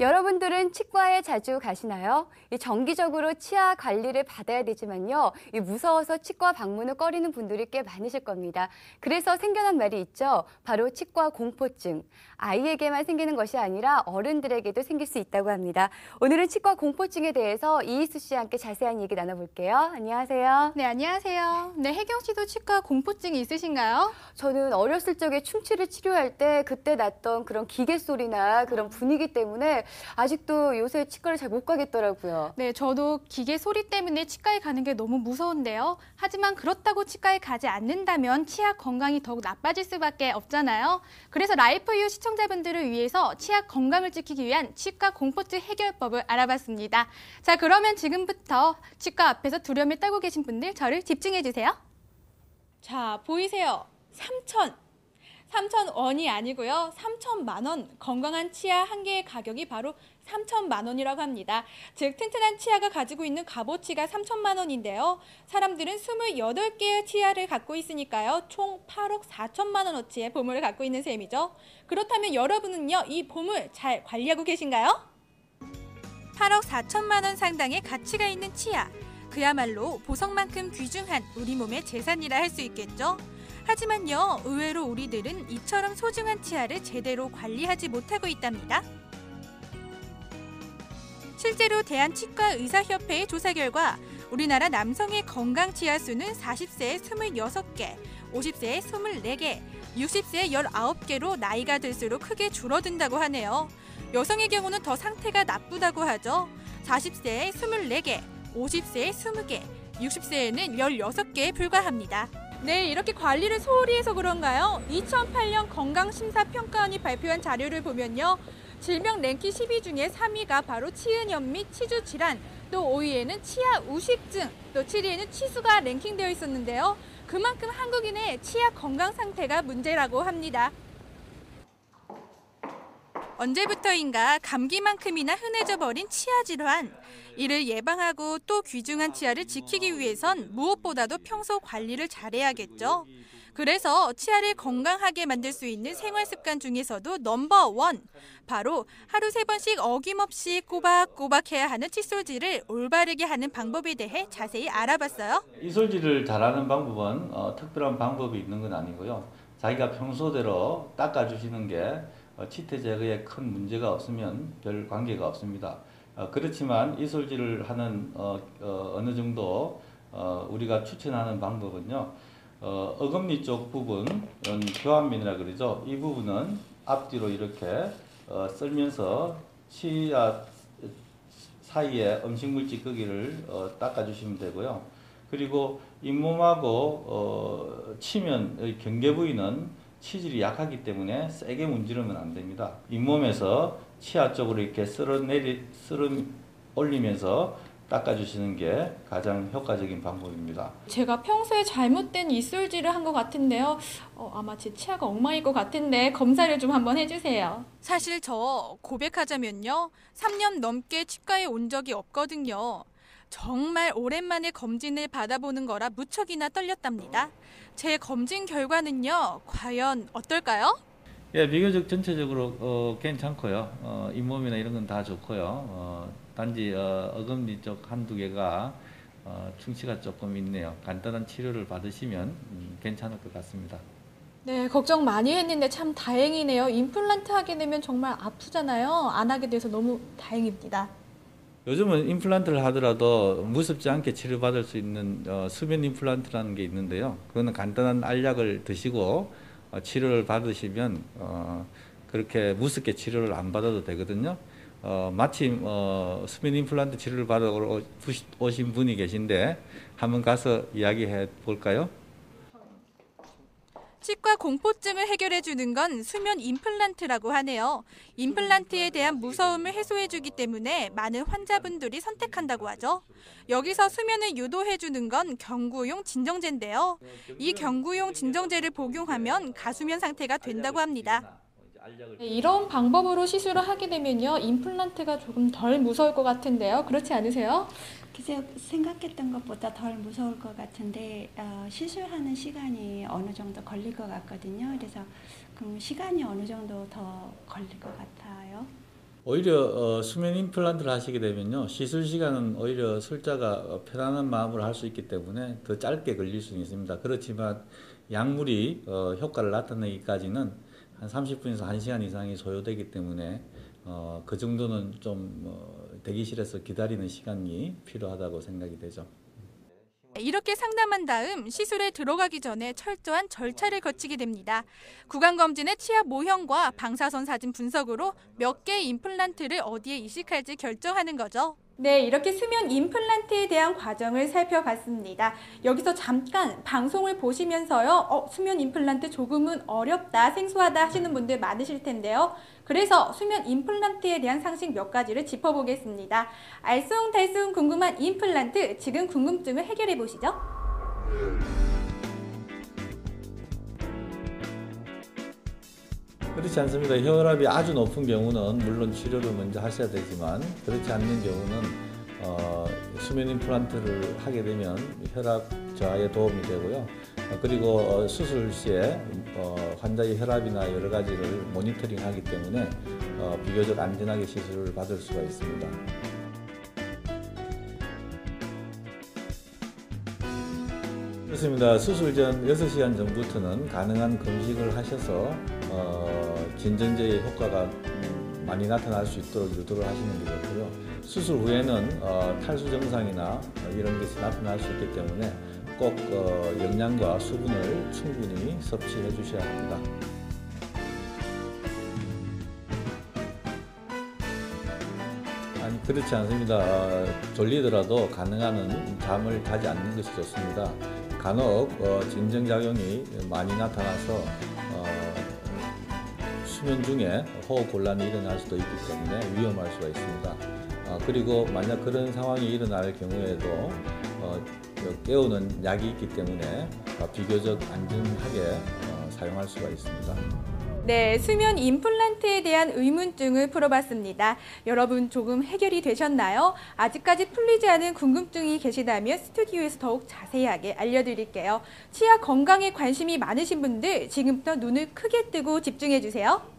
여러분들은 치과에 자주 가시나요? 정기적으로 치아 관리를 받아야 되지만요. 무서워서 치과 방문을 꺼리는 분들이 꽤 많으실 겁니다. 그래서 생겨난 말이 있죠. 바로 치과 공포증. 아이에게만 생기는 것이 아니라 어른들에게도 생길 수 있다고 합니다. 오늘은 치과 공포증에 대해서 이희수 씨와 함께 자세한 얘기 나눠볼게요. 안녕하세요. 네, 안녕하세요. 네, 혜경 씨도 치과 공포증이 있으신가요? 저는 어렸을 적에 충치를 치료할 때 그때 났던 그런 기계 소리나 그런 분위기 때문에 아직도 요새 치과를 잘 못 가겠더라고요. 네, 저도 기계 소리 때문에 치과에 가는 게 너무 무서운데요. 하지만 그렇다고 치과에 가지 않는다면 치아 건강이 더욱 나빠질 수밖에 없잖아요. 그래서 라이프유 시청자분들을 위해서 치아 건강을 지키기 위한 치과 공포증 해결법을 알아봤습니다. 자, 그러면 지금부터 치과 앞에서 두려움을 떨고 계신 분들 저를 집중해 주세요. 자, 보이세요? 3,000원이 아니고요. 3,000만 원. 건강한 치아 한 개의 가격이 바로 3,000만 원이라고 합니다. 즉 튼튼한 치아가 가지고 있는 값어치가 3,000만 원인데요. 사람들은 28개의 치아를 갖고 있으니까요. 총 8억 4천만 원어치의 보물을 갖고 있는 셈이죠. 그렇다면 여러분은요, 이 보물 잘 관리하고 계신가요? 8억 4천만 원 상당의 가치가 있는 치아. 그야말로 보석만큼 귀중한 우리 몸의 재산이라 할 수 있겠죠. 하지만요, 의외로 우리들은 이처럼 소중한 치아를 제대로 관리하지 못하고 있답니다. 실제로 대한치과의사협회의 조사 결과 우리나라 남성의 건강 치아 수는 40세에 26개, 50세에 24개, 60세에 19개로 나이가 들수록 크게 줄어든다고 하네요. 여성의 경우는 더 상태가 나쁘다고 하죠. 40세에 24개, 50세에 20개, 60세에는 16개에 불과합니다. 네, 이렇게 관리를 소홀히 해서 그런가요? 2008년 건강심사평가원이 발표한 자료를 보면요. 질병 랭킹 10위 중에 3위가 바로 치은염 및 치주 질환, 또 5위에는 치아 우식증, 또 7위에는 치수가 랭킹되어 있었는데요. 그만큼 한국인의 치아 건강 상태가 문제라고 합니다. 언제부터인가 감기만큼이나 흔해져 버린 치아 질환. 이를 예방하고 또 귀중한 치아를 지키기 위해선 무엇보다도 평소 관리를 잘해야겠죠. 그래서 치아를 건강하게 만들 수 있는 생활 습관 중에서도 넘버1, 바로 하루 3번씩 어김없이 꼬박꼬박 해야 하는 칫솔질을 올바르게 하는 방법에 대해 자세히 알아봤어요. 이솔질을 잘하는 방법은 특별한 방법이 있는 건 아니고요. 자기가 평소대로 닦아주시는 게 치태 제거에 큰 문제가 없으면 별 관계가 없습니다. 그렇지만 이솔질을 하는 어느 정도 우리가 추천하는 방법은요. 어금니 쪽 부분, 교환면이라 그러죠. 이 부분은 앞뒤로 이렇게 쓸면서 치아 사이에 음식물 찌꺼기를 닦아주시면 되고요. 그리고 잇몸하고 치면의 경계 부위는 치질이 약하기 때문에 세게 문지르면 안 됩니다. 잇몸에서 치아 쪽으로 이렇게 쓸어 올리면서 닦아주시는 게 가장 효과적인 방법입니다. 제가 평소에 잘못된 이솔질을 한 것 같은데요. 아마 제 치아가 엉망일 것 같은데 검사를 좀 한번 해주세요. 사실 저 고백하자면요. 3년 넘게 치과에 온 적이 없거든요. 정말 오랜만에 검진을 받아보는 거라 무척이나 떨렸답니다. 제 검진 결과는요. 과연 어떨까요? 예, 비교적 전체적으로 괜찮고요. 잇몸이나 이런 건 다 좋고요. 단지 어금니 쪽 한두 개가 충치가 조금 있네요. 간단한 치료를 받으시면 괜찮을 것 같습니다. 네, 걱정 많이 했는데 참 다행이네요. 임플란트 하게 되면 정말 아프잖아요. 안 하게 돼서 너무 다행입니다. 요즘은 임플란트를 하더라도 무섭지 않게 치료받을 수 있는 수면 임플란트라는 게 있는데요. 그거는 간단한 알약을 드시고 치료를 받으시면 그렇게 무섭게 치료를 안 받아도 되거든요. 마침 수면 임플란트 치료를 받아 오신 분이 계신데 한번 가서 이야기해 볼까요? 치과 공포증을 해결해주는 건 수면 임플란트라고 하네요. 임플란트에 대한 무서움을 해소해주기 때문에 많은 환자분들이 선택한다고 하죠. 여기서 수면을 유도해주는 건 경구용 진정제인데요. 이 경구용 진정제를 복용하면 가수면 상태가 된다고 합니다. 이런 방법으로 시술을 하게 되면요, 임플란트가 조금 덜 무서울 것 같은데요. 그렇지 않으세요? 글쎄요, 생각했던 것보다 덜 무서울 것 같은데 시술하는 시간이 어느 정도 걸릴 것 같거든요. 그래서 그럼 시간이 어느 정도 더 걸릴 것 같아요? 오히려 수면 임플란트를 하시게 되면요, 시술 시간은 오히려 술자가 편안한 마음으로 할 수 있기 때문에 더 짧게 걸릴 수는 있습니다. 그렇지만 약물이 효과를 나타내기까지는 한 30분에서 1시간 이상이 소요되기 때문에 그 정도는 좀 대기실에서 기다리는 시간이 필요하다고 생각이 되죠. 이렇게 상담한 다음 시술에 들어가기 전에 철저한 절차를 거치게 됩니다. 구강검진의 치아 모형과 방사선 사진 분석으로 몇 개의 임플란트를 어디에 이식할지 결정하는 거죠. 네, 이렇게 수면 임플란트에 대한 과정을 살펴봤습니다. 여기서 잠깐 방송을 보시면서요, 수면 임플란트 조금은 어렵다, 생소하다 하시는 분들 많으실 텐데요. 그래서 수면 임플란트에 대한 상식 몇 가지를 짚어보겠습니다. 알쏭달쏭 궁금한 임플란트, 지금 궁금증을 해결해 보시죠. 그렇지 않습니다. 혈압이 아주 높은 경우는 물론 치료를 먼저 하셔야 되지만, 그렇지 않는 경우는 수면 임플란트를 하게 되면 혈압 저하에 도움이 되고요. 그리고 수술 시에 환자의 혈압이나 여러 가지를 모니터링하기 때문에 비교적 안전하게 시술을 받을 수가 있습니다. 그렇습니다. 수술 전 6시간 전부터는 가능한 금식을 하셔서 진정제의 효과가 많이 나타날 수 있도록 유도를 하시는 게 좋고요. 수술 후에는 탈수 증상이나 이런 것이 나타날 수 있기 때문에 꼭 영양과 수분을 충분히 섭취해 주셔야 합니다. 아니, 그렇지 않습니다. 졸리더라도 가능한 한 잠을 자지 않는 것이 좋습니다. 간혹 진정작용이 많이 나타나서 수면 중에 호흡 곤란이 일어날 수도 있기 때문에 위험할 수가 있습니다. 그리고 만약 그런 상황이 일어날 경우에도 깨우는 약이 있기 때문에 비교적 안전하게 사용할 수가 있습니다. 네, 수면 임플란트에 대한 의문증을 풀어봤습니다. 여러분 조금 해결이 되셨나요? 아직까지 풀리지 않은 궁금증이 계시다면 스튜디오에서 더욱 자세하게 알려드릴게요. 치아 건강에 관심이 많으신 분들 지금부터 눈을 크게 뜨고 집중해주세요.